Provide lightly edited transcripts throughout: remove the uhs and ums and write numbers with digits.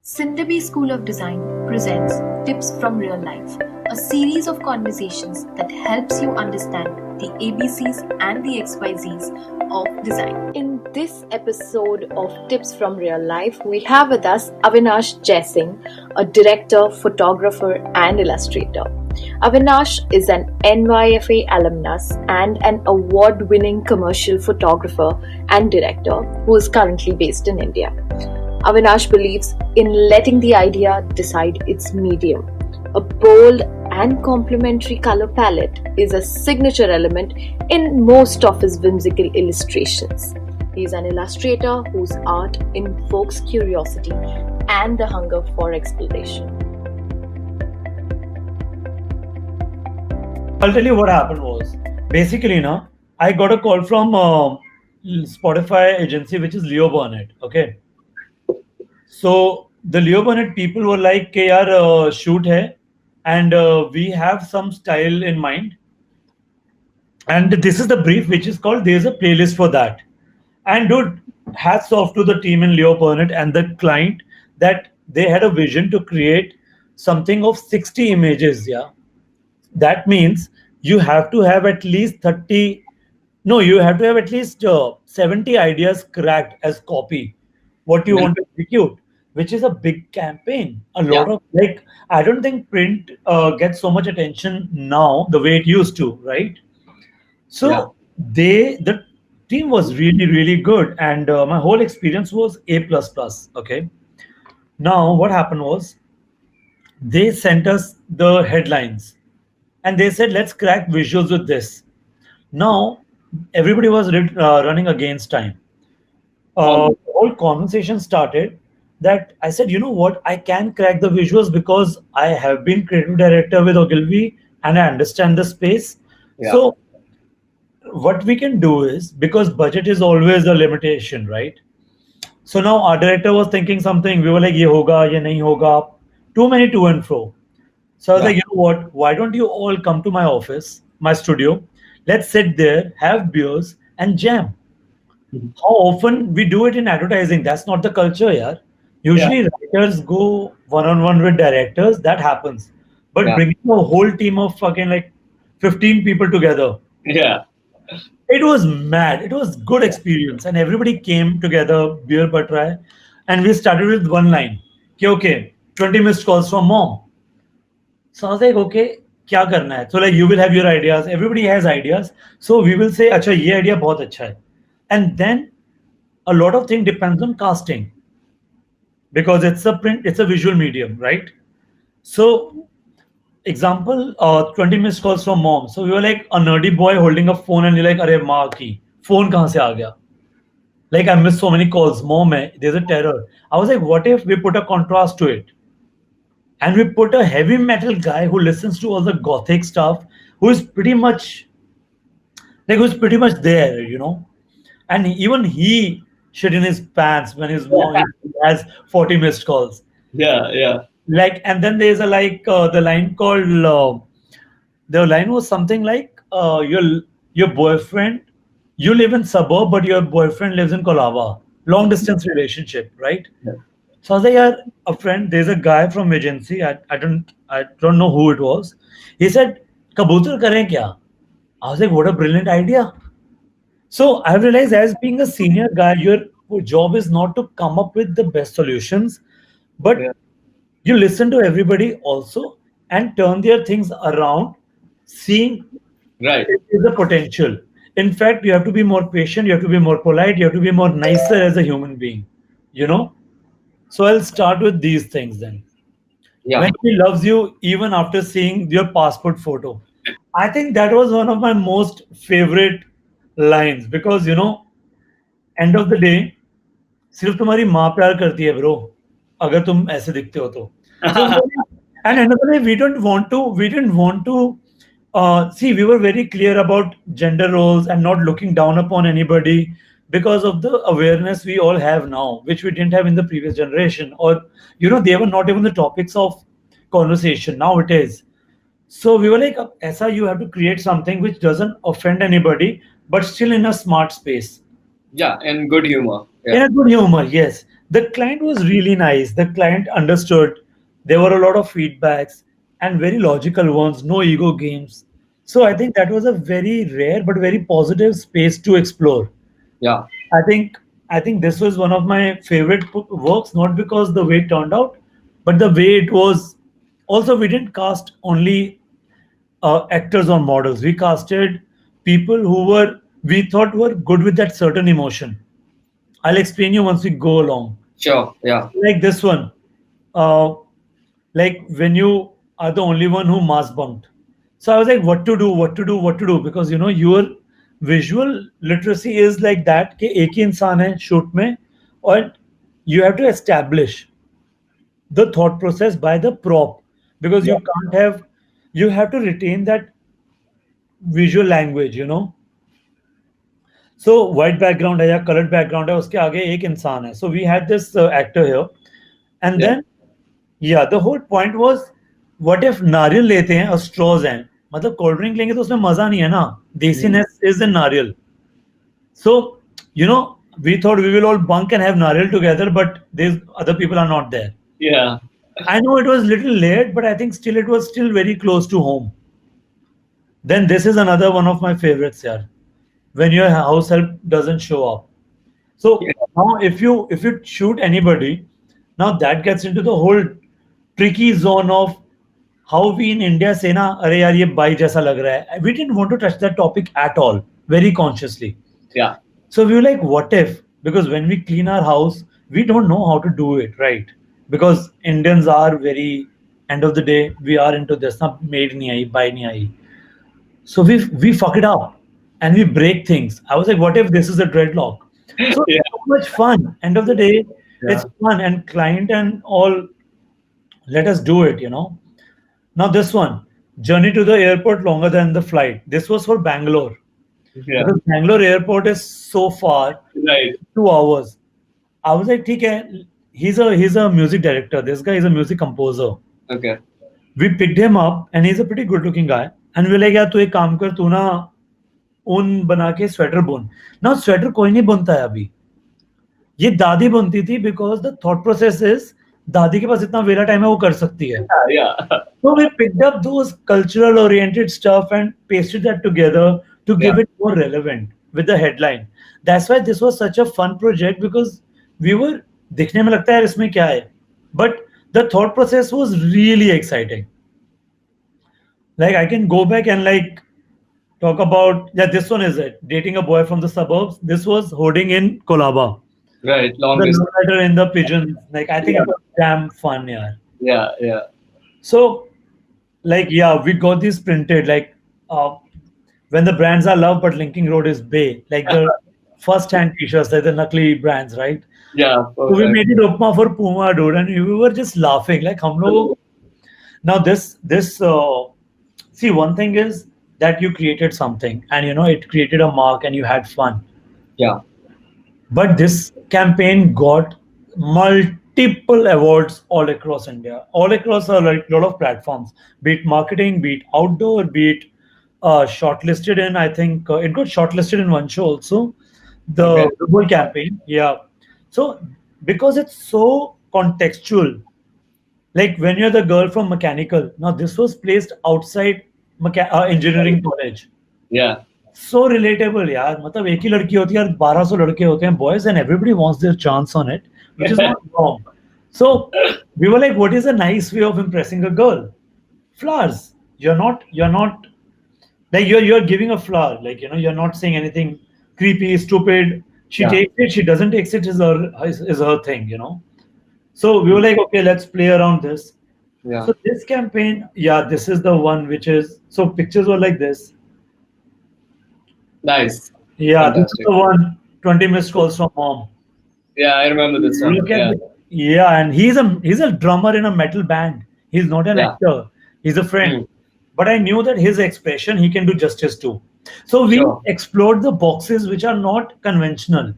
Cinderby School of Design presents Tips from Real Life, a series of conversations that helps you understand the ABCs and the XYZs of design. In this episode of Tips from Real Life, we have with us Avinash Jaising, a director, photographer, and illustrator. Avinash is an NYFA alumnus and an award-winning commercial photographer and director who is currently based in India. Avinash believes in letting the idea decide its medium. A bold and complementary color palette is a signature element in most of his whimsical illustrations. He is an illustrator whose art invokes curiosity and the hunger for exploration. I'll tell you what happened was basically, I got a call from Spotify agency, which is Leo Burnett. Okay. So the Leo Burnett people were like, "Okay, yaar, shoot hai, and we have some style in mind, and this is the brief, which is called. There's a playlist for that." And dude, hats off to the team in Leo Burnett and the client that they had a vision to create something of 60 images. Yeah, that means you have to have at least 30. No, you have to have at least 70 ideas cracked as copy. What you want to execute, which is a big campaign. A lot of I don't think print gets so much attention now the way it used to, right? So the team was really good, and my whole experience was A plus plus. Okay. Now what happened was they sent us the headlines, and they said let's crack visuals with this. Now everybody was running against time. The whole conversation started that I said, you know what, I can crack the visuals because I have been creative director with Ogilvy and I understand the space. So what we can do is, because budget is always a limitation, right? So now our director was thinking something. We were like, ye hoga, ye nahi hoga. Too many to and fro. So I was like, you know what? Why don't you all come to my office, my studio? Let's sit there, have beers, and jam. How often we do it in advertising? That's not the culture, yeah. Usually writers go one-on-one with directors. That happens. But bringing a whole team of fucking like 15 people together. It was mad. It was good experience. And everybody came together, beer patrai. And we started with one line. Okay, 20 missed calls from mom. So I was like, okay, kya karna hai? So like you will have your ideas. Everybody has ideas. So we will say, acha, ye idea bahut acha hai. And then a lot of thing depends on casting because it's a print, it's a visual medium, right? So example, 20 missed calls from mom. So we were like a nerdy boy holding a phone and you're like, "Arey maa ki phone kahan se aa gaya?" Like I missed so many calls. Mom, there's a terror. I was like, what if we put a contrast to it? And we put a heavy metal guy who listens to all the gothic stuff, who is pretty much there, And even he shit in his pants when his mom has 40 missed calls. Like, and then there's a the line called the line was something like your boyfriend, you live in suburb, but your boyfriend lives in Colaba. Long distance relationship, right? So I was like, yeah, a friend, there's a guy from agency. I don't know who it was. He said, Kabutar kare kya? I was like, what a brilliant idea. So I've realized as being a senior guy, your job is not to come up with the best solutions, but you listen to everybody also and turn their things around, seeing it is a potential. In fact, you have to be more patient, you have to be more polite, you have to be more nicer as a human being, So I'll start with these things then. When she loves you, even after seeing your passport photo. I think that was one of my most favorite lines because, end of the day, सिर्फ तुम्हारी माँ प्यार करती है bro अगर तुम ऐसे दिखते हो तो and another way we didn't want to see, we were very clear about gender roles and not looking down upon anybody because of the awareness we all have now, which we didn't have in the previous generation, or they were not even the topics of conversation. Now it is. So we were like, Essa, you have to create something which doesn't offend anybody, but still in a smart space. And good humor. In a good humor, yes. The client was really nice. The client understood. There were a lot of feedbacks and very logical ones, no ego games. So I think that was a very rare but very positive space to explore. Yeah. I think I think this was one of my favorite works, not because the way it turned out, but the way it was. Also, we didn't cast only actors or models. We casted people who were we thought were good with that certain emotion. I'll explain you once we go along. Sure. Yeah. Like this one, uh, like when you are the only one who mass bunked. So I was like, what to do, what to do, what to do, because your visual literacy is like that कि एक ही इंसान है shoot में और you have to establish the thought process by the prop because Yeah. you can't have you have to retain that visual language. So white background है या colored background है उसके आगे एक इंसान है. So we had this actor here and Yeah. then yeah, the whole point was what if नारियल लेते हैं और straws हैं मतलब कोल्ड ड्रिंक लेंगे तो उसमें मजा नहीं है ना. Desiness is in नारियल. So we thought we will all bunk and have nariyal together, but these other people are not there. Yeah. I know it was little late, but I think still it was still very close to home. Then this is another one of my favorites here. When your house help doesn't show up. So Yeah. now if you shoot anybody, now that gets into the whole tricky zone of how we in India say na, अरे यार ये by जैसा लग रहा है. We didn't want to touch that topic at all, very consciously. Yeah. So we were like, what if? Because when we clean our house, we don't know how to do it, right? Because Indians are very end of the day, we are into this. Na made nahi aayi, buy nahi aayi. So we fuck it up and we break things. I was like, what if this is a dreadlock? So Yeah. so much fun. End of the day, Yeah. it's fun and client and all. Let us do it. Now this one, journey to the airport longer than the flight. This was for Bangalore. Yeah. Because Bangalore airport is so far, Right. 2 hours. I was like, ठीक है, he's a music director. This guy is a music composer. Okay. We picked him up and he's a pretty good looking guy. And we're like, यार तू एक काम कर तू ना ऊन बना के स्वेटर बुन. Now स्वेटर कोई नहीं बुनता है अभी. ये दादी बुनती थी because the thought process is दादी के पास इतना वेला टाइम है वो कर सकती है. Yeah. So we picked up those cultural oriented stuff and pasted that together to give Yeah. it more relevant with the headline. That's why this was such a fun project because we were दिखने में लगता है यार इसमें क्या है, but the thought process was really exciting. Like I can go back and like talk about this one is it dating a boy from the suburbs. This was hoarding in Kolaba. Right. Long The distance. love letter in the pigeons. Like I think it was damn fun, yeah. Yeah. Yeah. So, like, yeah, we got these printed. Like, when the brands are love, but Linking Road is Bay. Like the first-hand T-shirts, like the Nakli brands, right? Yeah. So we Perfect. made it Upma for Puma, dude, and we were just laughing. Like, hum log. Now this see, one thing is that you created something, and it created a mark, and you had fun. Yeah. But this campaign got multiple awards all across India, all across a lot of platforms, be it marketing, be it outdoor, be it shortlisted in, I think it got shortlisted in one show also, Okay. the whole campaign. Yeah. So because it's so contextual, like when you're the girl from mechanical, now this was placed outside engineering college. Yeah. So relatable यार मतलब एक ही लड़की होती है और 1200 लड़के होते हैं boys and everybody wants their chance on it, which is not wrong. So we were like, what is a nice way of impressing a girl? Flowers. You're not like you're giving a flower, like you're not saying anything creepy, stupid. She Yeah. takes it, she doesn't take it is her thing. So we were like, okay, let's play around this. Yeah. So this campaign, yeah, this is the one which is so pictures were like this. Nice. Yeah, this is Fantastic. the one 20 missed calls from mom. Yeah, I remember this one. Look Yeah. at yeah, and he's a drummer in a metal band. He's not an Yeah. actor. He's a friend. Mm. But I knew that his expression he can do justice to. So we Sure. explored the boxes which are not conventional.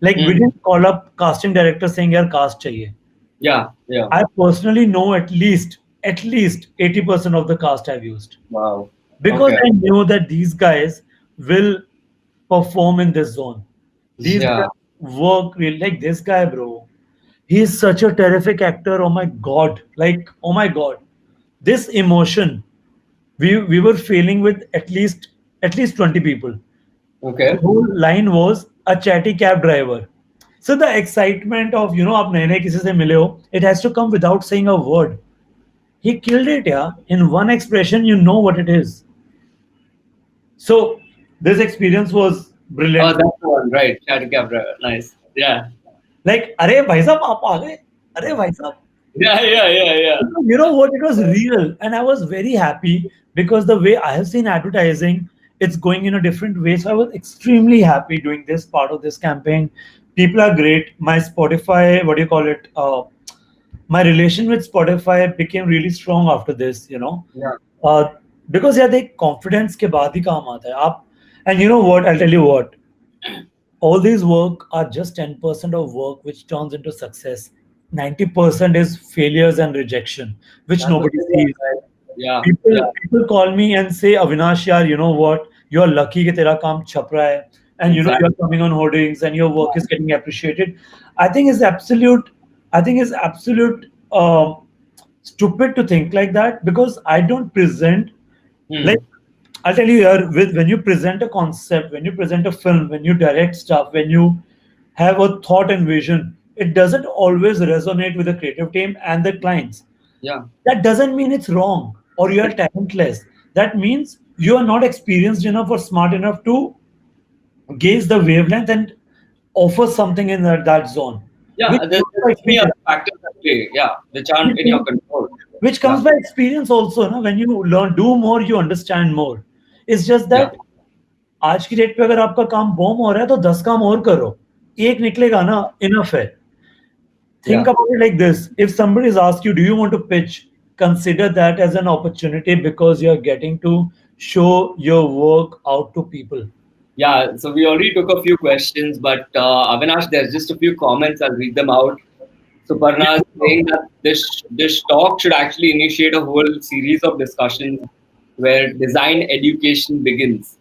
Like we Mm. didn't call up casting director saying yaar cast chahiye. Yeah. Yeah. I personally know at least 80% of the cast I've used. Wow. Because Okay. I knew that these guys will perform in this zone. These Yeah. guys work really like this guy, bro. He's such a terrific actor. Oh my god! Like, oh my god, this emotion we were feeling with at least 20 people. The Okay. whole line was a chatty cab driver. So the excitement of आप नए नए किसी से मिले हो, it has to come without saying a word. He killed it, yeah. In one expression, you know what it is. So this experience was Oh, brilliant. that's the one, right? Shadow Capra. Nice. Yeah. Like, अरे भाई साहब आप आ गए, अरे भाई साहब. Yeah, yeah, yeah, yeah. You know what? It was real, and I was very happy because the way I have seen advertising, it's going in a different way. So I was extremely happy doing this part of this campaign. People are great. My Spotify, what do you call it? My relation with Spotify became really strong after this. Yeah. Uh, because yeah, the confidence के बाद ही काम आता है आप. And you know what? I'll tell you what. All these work are just 10% of work which turns into success. 90% is failures and rejection, which That's nobody the sees. right. Yeah. People, Yeah. people call me and say, Avinash, yaar, you know what? You're lucky that tera kaam chhap raha hai. And Exactly. you're coming on hoardings and your work is getting appreciated. I think it's absolute, I think it's absolute stupid to think like that because I don't present like I'll tell you here, when you present a concept, when you present a film, when you direct stuff, when you have a thought and vision, it doesn't always resonate with the creative team and the clients. Yeah. That doesn't mean it's wrong or you are talentless. That means you are not experienced enough or smart enough to gauge the wavelength and offer something in that zone, Yeah. which There's comes by many other experience. factors at play. Yeah. Which aren't in your control. Which Yeah. comes by experience also. No? When you learn, do more, you understand more. It's just Yeah. that आज की date पे अगर आपका काम Baum हो रहा है तो 10 काम और करो, एक निकलेगा ना, इनफ है. Think Yeah. about it like this: if somebody is asked you, do you want to pitch, consider that as an opportunity because you're getting to show your work out to people. Yeah, so we already took a few questions, but Avinash, there's just a few comments. I'll read them out. So Parna is saying that this talk should actually initiate a whole series of discussions where design education begins,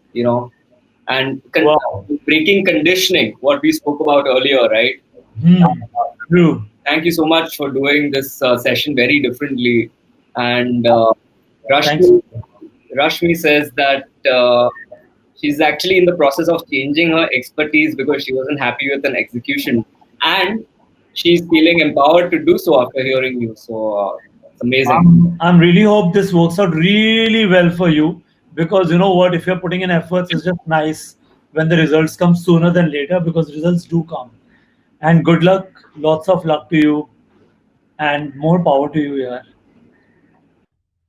and Wow. breaking conditioning, what we spoke about earlier, right? True. Thank you so much for doing this session very differently. And Thanks. Rashmi says that she's actually in the process of changing her expertise because she wasn't happy with an execution, and she's feeling empowered to do so after hearing you. So it's amazing. I'm really hope this works out really well for you because you know what, if you're putting in efforts, it's just nice when the results come sooner than later because results do come. And good luck, lots of luck to you, and more power to you here.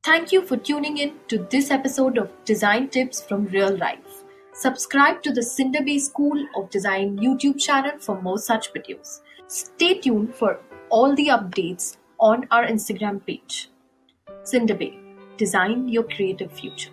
Thank you for tuning in to this episode of Design Tips from Real Life. Subscribe to the Cinder Bay School of Design YouTube channel for more such videos. Stay tuned for all the updates on our Instagram page. Cinder Bay, design your creative future.